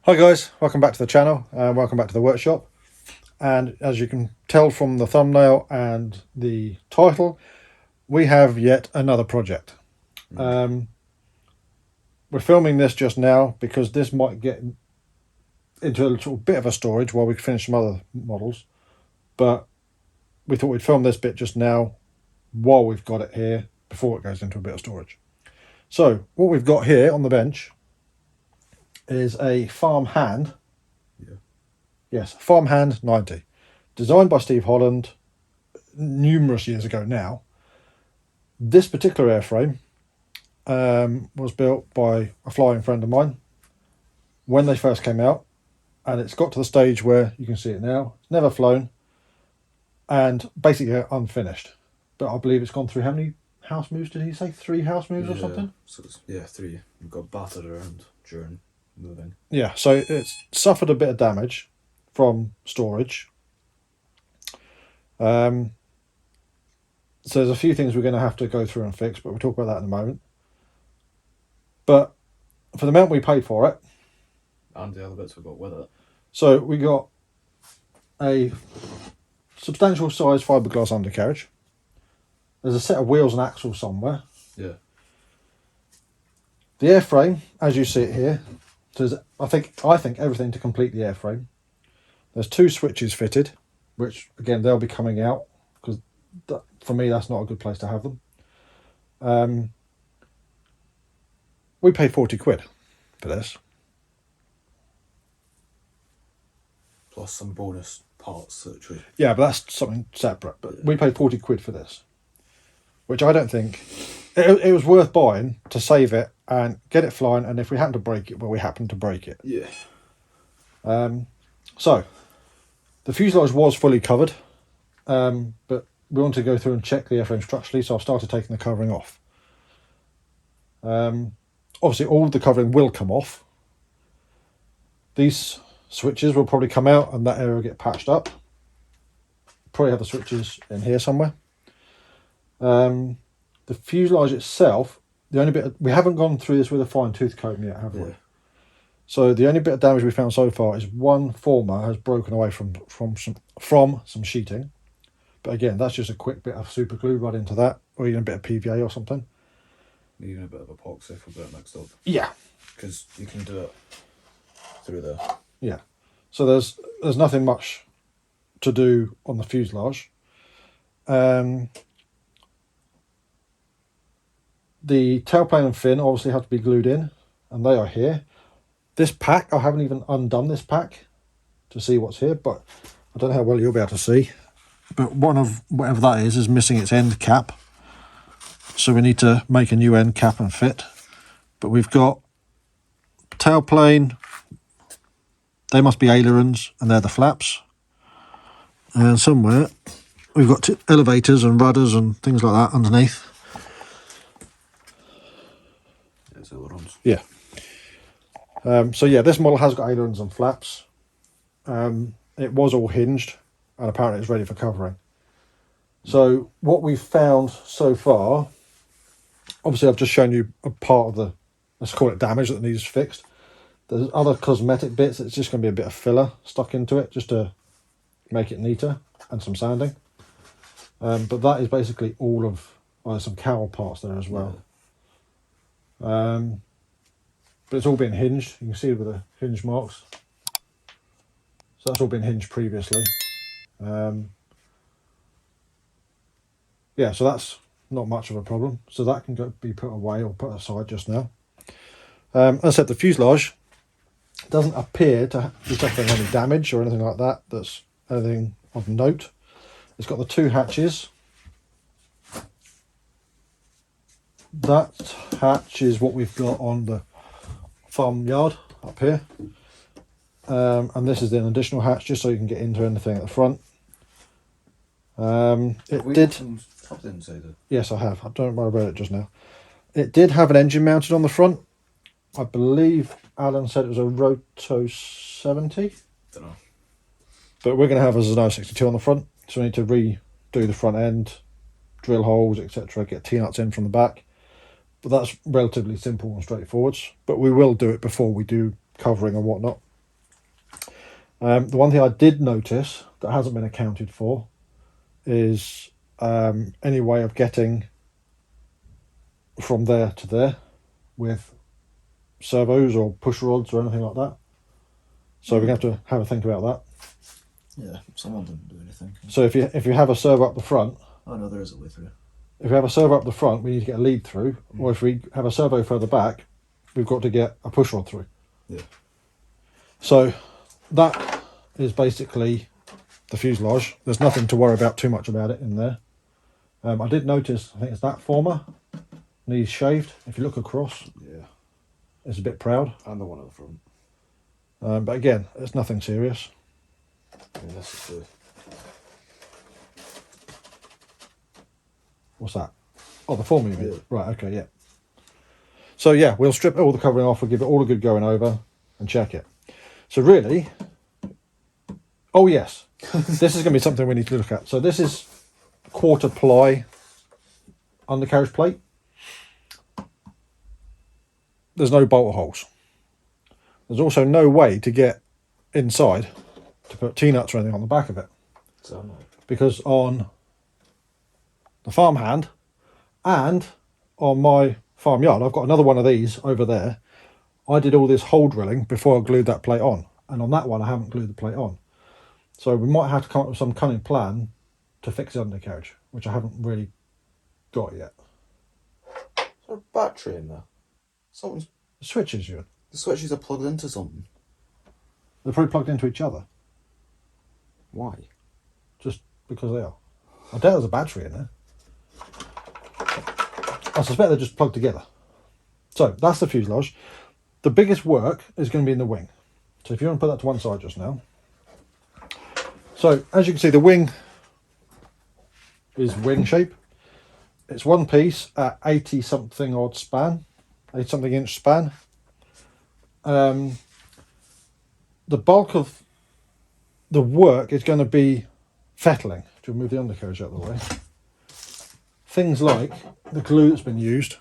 Hi guys, welcome back to the channel and welcome back to the workshop. And as you can tell from the thumbnail and the title, we have yet another project. We're filming this just now because this might get into a little bit of a storage while we finish some other models, but we thought we'd film this bit just now while we've got it here before it goes into a bit of storage. So what we've got here on the bench is a Farmhand. Yes, Farmhand 90, designed by Steve Holland numerous years ago now. This particular airframe was built by a flying friend of mine when they first came out, and it's got to the stage where you can see it now. It's never flown and basically unfinished. But I believe it's gone through, how many house moves did he say? 3 house moves or something? So it's, 3. We've got battered around during moving. Yeah, so it's suffered a bit of damage from storage. So there's a few things we're going to have to go through and fix, but we'll talk about that in a moment. But for the amount we paid for it, and the other bits we got with it, so we got a substantial size fiberglass undercarriage. There's a set of wheels and axles somewhere. Yeah. The airframe, as you see it here, there's I think everything to complete the airframe. There's 2 switches fitted, which again they'll be coming out because for me that's not a good place to have them. We paid 40 quid for this. plus some bonus parts, Yeah, but that's something separate. But we paid 40 quid for this, which I don't think it was worth buying to save it and get it flying. And if we happen to break it, well, we happen to break it. Yeah. So the fuselage was fully covered, but we wanted to go through and check the airframe structurally, so I've started taking the covering off. Obviously, all the covering will come off. These switches will probably come out and that area will get patched up. Probably have the switches in here somewhere. The fuselage itself, the only bit we haven't gone through this with a fine tooth comb yet, have we? So the only bit of damage we found so far is one former has broken away from some sheeting. But again, that's just a quick bit of super glue right into that, or even a bit of PVA or something. Even a bit of epoxy if we've got it mixed up. Yeah. Because you can do it through there. Yeah. So there's nothing much to do on the fuselage. The tailplane and fin obviously have to be glued in, and they are here. This pack, I haven't even undone this pack to see what's here, but I don't know how well you'll be able to see. But one of whatever that is missing its end cap. So we need to make a new end cap and fit. But we've got tailplane, they must be ailerons, and they're the flaps. And somewhere we've got elevators and rudders and things like that underneath. There's ailerons. Yeah. So yeah, this model has got ailerons and flaps. It was all hinged, and apparently it's ready for covering. So what we've found so far, obviously I've just shown you a part of the, let's call it damage that needs fixed. There's other cosmetic bits that's just going to be a bit of filler stuck into it just to make it neater, and some sanding. But that is basically all of, there's some cowl parts there as well. But it's all been hinged. You can see with the hinge marks. So that's all been hinged previously. Yeah, so that's not much of a problem. So that can be put away or put aside just now. As I said, the fuselage doesn't appear to be suffering any damage or anything like that. That's anything of note. It's got the 2 hatches. That hatch is what we've got on the farmyard up here. And this is an additional hatch just so you can get into anything at the front. Up inside it. Yes, I have. I don't worry about it just now. It did have an engine mounted on the front. I believe Alan said it was a Roto 70. Don't know. But we're going to have a Zenoah 62 on the front. So we need to redo the front end, drill holes, etc. Get T-nuts in from the back. But that's relatively simple and straightforward. But we will do it before we do covering and whatnot. The one thing I did notice that hasn't been accounted for is any way of getting from there to there with servos or push rods or anything like that. So we're going to have a think about that. Yeah, someone didn't do anything. So if you have a servo up the front, Oh no, there is a way through. if we have a servo up the front, we need to get a lead through, or if we have a servo further back, we've got to get a push rod through. Yeah. So that is basically the fuselage. There's nothing to worry about too much about it in there. I did notice, I think it's that former needs shaved. If you look across, Yeah. it's a bit proud. And the one at the front. But again, it's nothing serious. Yeah, this is the... What's that? Oh, the former you mean? Yeah. Right, okay, yeah. So yeah, we'll strip all the covering off, we'll give it all a good going over and check it. So really, oh yes, this is going to be something we need to look at. So this is quarter ply undercarriage plate. There's no bolt holes. There's also no way to get inside to put T-nuts or anything on the back of it. So I'm Because on the Farmhand and on my farmyard, I've got another one of these over there. I did all this hole drilling before I glued that plate on. And on that one, I haven't glued the plate on. So we might have to come up with some cunning plan to fix the undercarriage, which I haven't really got yet. Is there a battery in there? Something's... The switches, you. The switches are plugged into something. They're probably plugged into each other, Why? just because they are. I doubt there's a battery in there. I suspect they're just plugged together. So that's the fuselage. The biggest work is going to be in the wing. So if you want to put that to one side just now. So as you can see, the wing is wing shape. It's one piece at 80 something odd span, 80 something inch span. The bulk of the work is going to be fettling to remove the undercarriage out of the way. Things like the glue that's been used.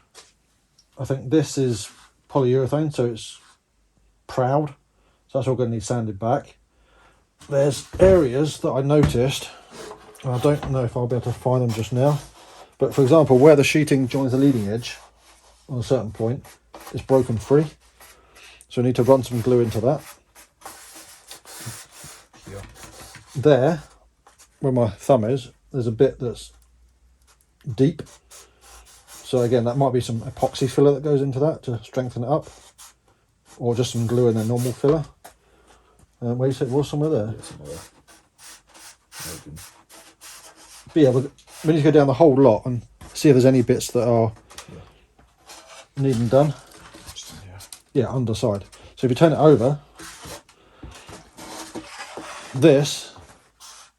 I think this is polyurethane, so it's proud. So that's all going to need sanded back. There's areas that I noticed, and I don't know if I'll be able to find them just now, but for example, where the sheeting joins the leading edge on a certain point, it's broken free. So I need to run some glue into that. Yeah. There, where my thumb is, there's a bit that's deep. So again, that might be some epoxy filler that goes into that to strengthen it up, or just some glue in their normal filler. Where you said it was somewhere there. Yeah, somewhere there. Maybe. But yeah, we need to go down the whole lot and see if there's any bits that are needing done. Just in here. Yeah, underside. So if you turn it over, this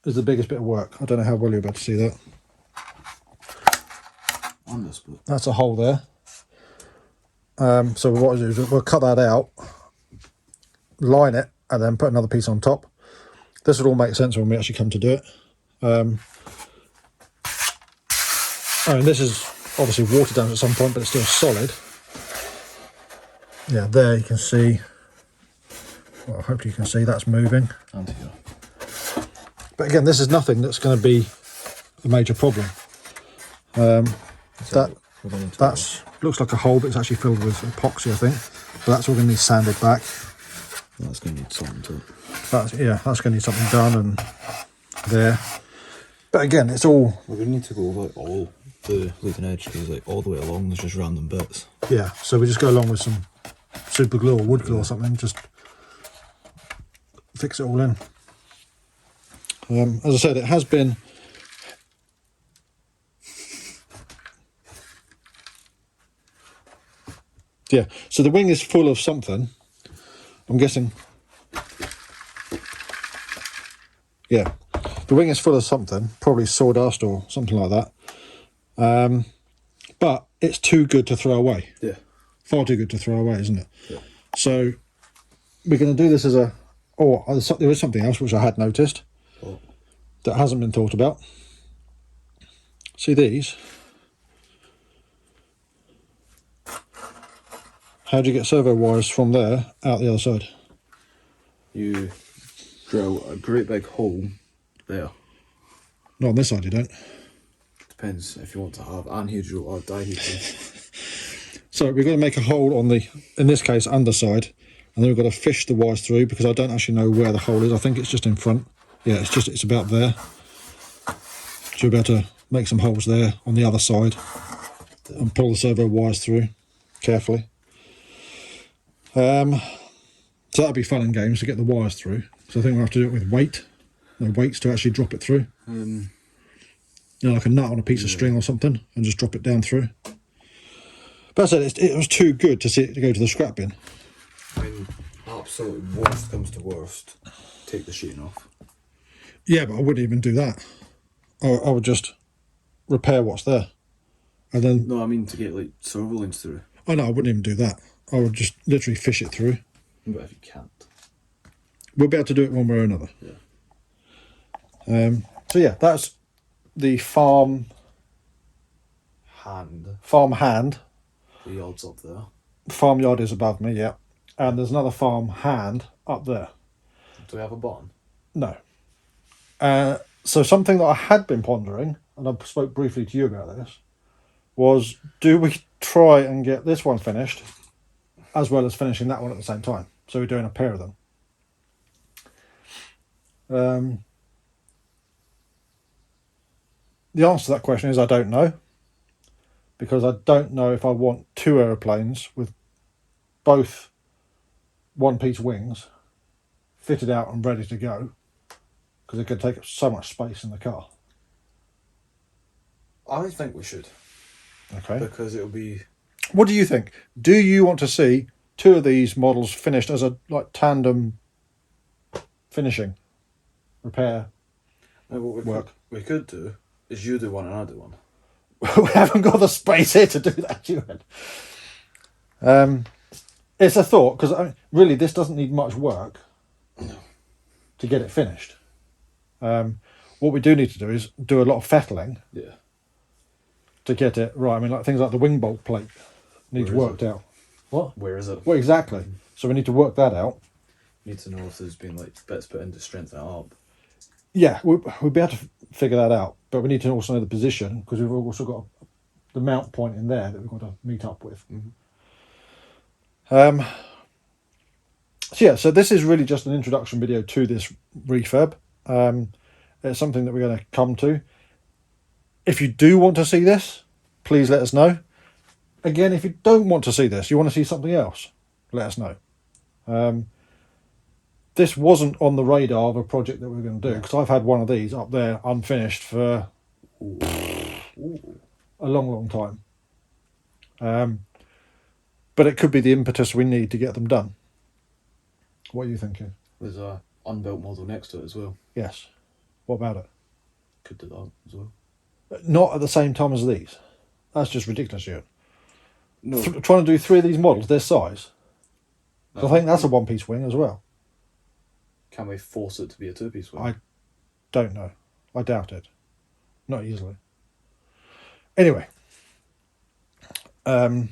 is the biggest bit of work. I don't know how well you're able to see that. On this bit. That's a hole there. So what we'll do is we'll cut that out, line it, and then put another piece on top. This will all make sense when we actually come to do it. And this is obviously watered down at some point, but it's still solid. Yeah, there you can see. Well, hopefully you can see that's moving. And here. But again, this is nothing that's going to be a major problem. That's looks like a hole, but it's actually filled with epoxy, I think. But that's all going to need sanded back. That's going to need something to it. That's going to need something done, and there. But again, it's all We're going to need to go like all the leading edge, because like all the way along there's just random bits. yeah. So we just go along with some super glue or wood glue or something, just fix it all in. As I said, it has been yeah. So the wing is full of something. I'm guessing. Yeah, the wing is full of something, probably sawdust or something like that. But it's too good to throw away. Yeah. Far too good to throw away, isn't it? Yeah. So we're going to do this as a. Oh, there is something else which I had noticed that hasn't been thought about. See these? How do you get servo wires from there out the other side? You drill a great big hole there. Not on this side, you don't. Depends if you want to have anhedral or dihedral. So we've got to make a hole on the, in this case, underside, and then we've got to fish the wires through because I don't actually know where the hole is. I think it's just in front. Yeah, it's about there. So we're about to make some holes there on the other side and pull the servo wires through carefully. So that'll be fun and games to get the wires through. So I think we'll have to do it with weight. No weights to actually drop it through. You know, like a nut on a piece of string or something, and just drop it down through. But I said it was too good to see it to go to the scrap bin. I mean, absolutely worst comes to worst, take the sheeting off. Yeah, but I wouldn't even do that. I would just repair what's there, and then. No, I mean to get like servo links through. Oh no, I wouldn't even do that. I would just literally fish it through. But if you can't, we'll be able to do it one way or another. Yeah. So yeah, that's the Farmhand. The yard's up there. Farmyard is above me, yeah. And there's another Farmhand up there. Do we have a button? No. So something that I had been pondering, and I spoke briefly to you about this, was do we try and get this one finished as well as finishing that one at the same time? So we're doing a pair of them. The answer to that question is I don't know, because I don't know if I want two aeroplanes with both one-piece wings fitted out and ready to go, because it could take up so much space in the car. I think we should. Okay. Because it'll be... What do you think? Do you want to see two of these models finished as a like tandem finishing, repair, work? We could do is you do one and I do one. We haven't got the space here to do that, you had. It's a thought, because I mean, really this doesn't need much work to get it finished. What we do need to do is do a lot of fettling to get it right. I mean, like things like the wing bolt plate needs worked out. What? Where is it? Well, exactly. So we need to work that out. Need to know if there's been like bits put in to strengthen it up. Yeah, we'll be able to figure that out, but we need to also know the position, because we've also got the mount point in there that we've got to meet up with. So yeah, so this is really just an introduction video to this refurb. It's something that we're going to come to. If you do want to see this, please let us know. Again, if you don't want to see this, you want to see something else, let us know. This wasn't on the radar of a project that we were going to do, because I've had one of these up there unfinished for a long time. But it could be the impetus we need to get them done. What are you thinking? There's a unbuilt model next to it as well. Yes. What about it? Could do that as well. Not at the same time as these. That's just ridiculous, Ewan. No. Trying to do three of these models this size. I think that's a one-piece wing as well. Can we force it to be a two-piece wing? I don't know. I doubt it. Not easily. Anyway. I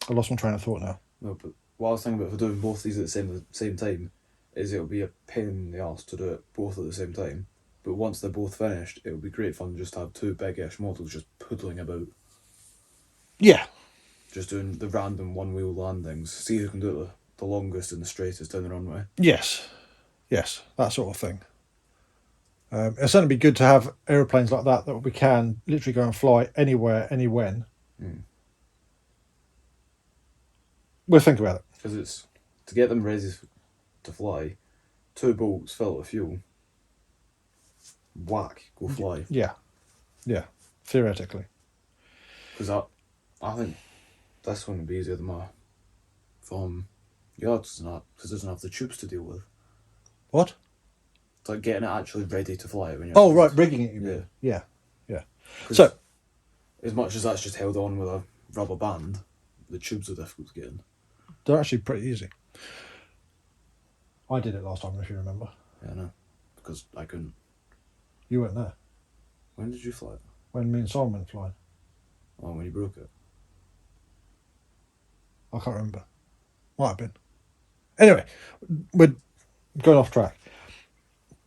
lost my train of thought now. No, but what I was thinking about for doing both these at the same time is it'll be a pain in the arse to do it both at the same time. But once they're both finished, it'll be great fun just to have two big-ish models just poodling about. Yeah. Just doing the random one-wheel landings. See who can do it the longest and the straightest down the runway. Yes. Yes, that sort of thing. It'll certainly be good to have aeroplanes like that we can literally go and fly anywhere, anywhen. We'll think about it. Because it's to get them ready to fly, two bolts fill it with fuel. Whack, go fly. Yeah. Yeah, theoretically. Because I think this one would be easier than my from yards and that, because it doesn't have the tubes to deal with. What? It's like getting it actually ready to fly when you're... Oh, right, rigging it, you mean? Yeah. So, as much as that's just held on with a rubber band, the tubes are difficult to get in. They're actually pretty easy. I did it last time, if you remember. Yeah, I know. Because I couldn't. You weren't there. When did you fly it? When me and Simon went flying. Oh, when you broke it. I can't remember. Might have been. Anyway, going off track.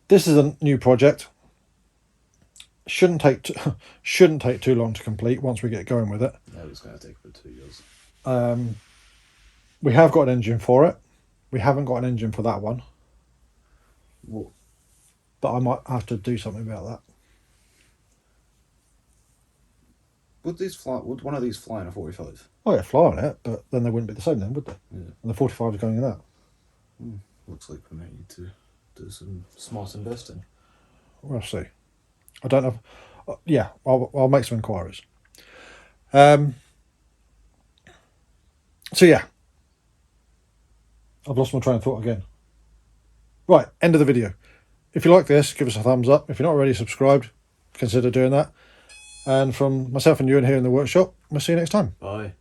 This is a new project. Shouldn't take too long to complete once we get going with it. No, it's going to take about 2 years. We have got an engine for it. We haven't got an engine for that one. What? But I might have to do something about that. Would one of these fly in a 45? Oh yeah, fly on it, but then they wouldn't be the same then, would they? Yeah. And the 45 is going in that. Looks like we might need to do some smart investing. We'll see. I don't know. Yeah, I'll make some inquiries. So yeah, I've lost my train of thought again. Right, end of the video. If you like this, give us a thumbs up. If you're not already subscribed, consider doing that. And from myself and Ewan here in the workshop, we'll see you next time. Bye.